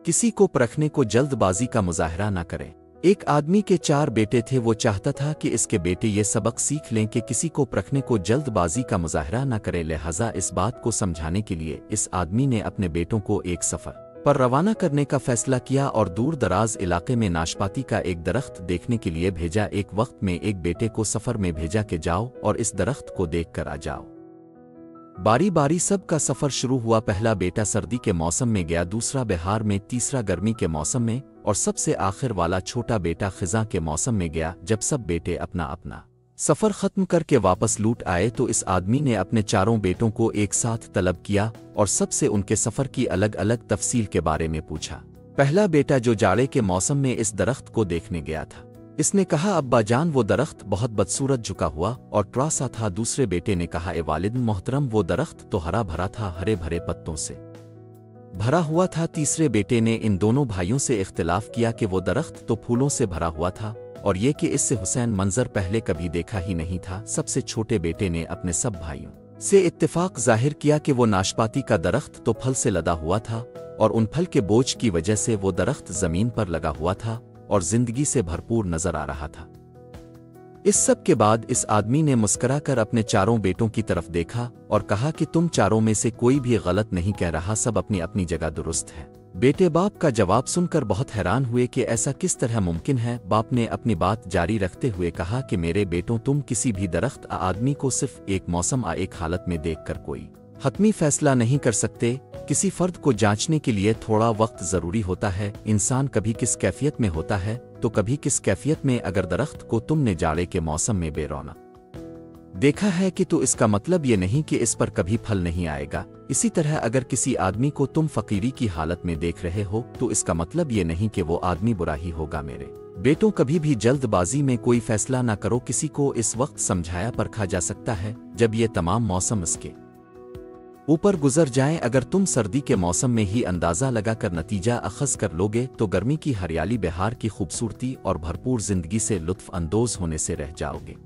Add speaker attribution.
Speaker 1: किसी को परखने को जल्दबाजी का मुजाहरा न करें। एक आदमी के 4 बेटे थे। वो चाहता था कि इसके बेटे ये सबक सीख लें कि किसी को परखने को जल्दबाजी का मुजाहरा न करें। लिहाजा इस बात को समझाने के लिए इस आदमी ने अपने बेटों को एक सफ़र पर रवाना करने का फैसला किया और दूर दराज इलाके में नाशपाती का एक दरख्त देखने के लिए भेजा। एक वक्त में एक बेटे को सफ़र में भेजा कि जाओ और इस दरख्त को देख कर आ जाओ। बारी बारी सब का सफ़र शुरू हुआ। पहला बेटा सर्दी के मौसम में गया, दूसरा बिहार में, तीसरा गर्मी के मौसम में और सबसे आखिर वाला छोटा बेटा खिज़ां के मौसम में गया। जब सब बेटे अपना अपना सफ़र ख़त्म करके वापस लूट आए तो इस आदमी ने अपने चारों बेटों को एक साथ तलब किया और सबसे उनके सफ़र की अलग अलग तफसील के बारे में पूछा। पहला बेटा जो जाड़े के मौसम में इस दरख्त को देखने गया था, इसने कहा, अब्बा जान वो दरख्त बहुत बदसूरत झुका हुआ और ट्रा सा था। दूसरे बेटे ने कहा, ए वालिद मोहतरम वो दरख्त तो हरा भरा था, हरे भरे पत्तों से भरा हुआ था। तीसरे बेटे ने इन दोनों भाइयों से इख्तिलाफ किया कि वो दरख्त तो फूलों से भरा हुआ था और ये कि इससे हुसैन मंजर पहले कभी देखा ही नहीं था। सबसे छोटे बेटे ने अपने सब भाइयों से इत्तेफाक जाहिर किया कि वो नाशपाती का दरख्त तो फल से लदा हुआ था और उन फल के बोझ की वजह से वो दरख्त जमीन पर लगा हुआ था और जिंदगी से भरपूर नजर आ रहा था। इस सब के बाद इस आदमी ने मुस्कराकर अपने चारों बेटों की तरफ देखा और कहा कि तुम चारों में से कोई भी गलत नहीं कह रहा, सब अपनी अपनी जगह दुरुस्त है। बेटे बाप का जवाब सुनकर बहुत हैरान हुए कि ऐसा किस तरह मुमकिन है। बाप ने अपनी बात जारी रखते हुए कहा कि मेरे बेटों, तुम किसी भी दरख्त आदमी को सिर्फ एक मौसम एक हालत में देखकर कोई हतमी फैसला नहीं कर सकते। किसी फर्द को जांचने के लिए थोड़ा वक्त जरूरी होता है। इंसान कभी किस कैफियत में होता है तो कभी किस कैफियत में। अगर दरख्त को तुमने जाड़े के मौसम में बेरौनक देखा है कि तो इसका मतलब ये नहीं कि इस पर कभी फल नहीं आएगा। इसी तरह अगर किसी आदमी को तुम फकीरी की हालत में देख रहे हो तो इसका मतलब ये नहीं कि वो आदमी बुरा ही होगा। मेरे बेटों, कभी भी जल्दबाजी में कोई फैसला ना करो। किसी को इस वक्त समझाया परखा जा सकता है जब ये तमाम मौसम इसके ऊपर गुजर जाएं। अगर तुम सर्दी के मौसम में ही अंदाज़ा लगाकर नतीजा अखज़ कर लोगे तो गर्मी की हरियाली, बिहार की खूबसूरती और भरपूर जिंदगी से लुत्फ़ अंदोज़ होने से रह जाओगे।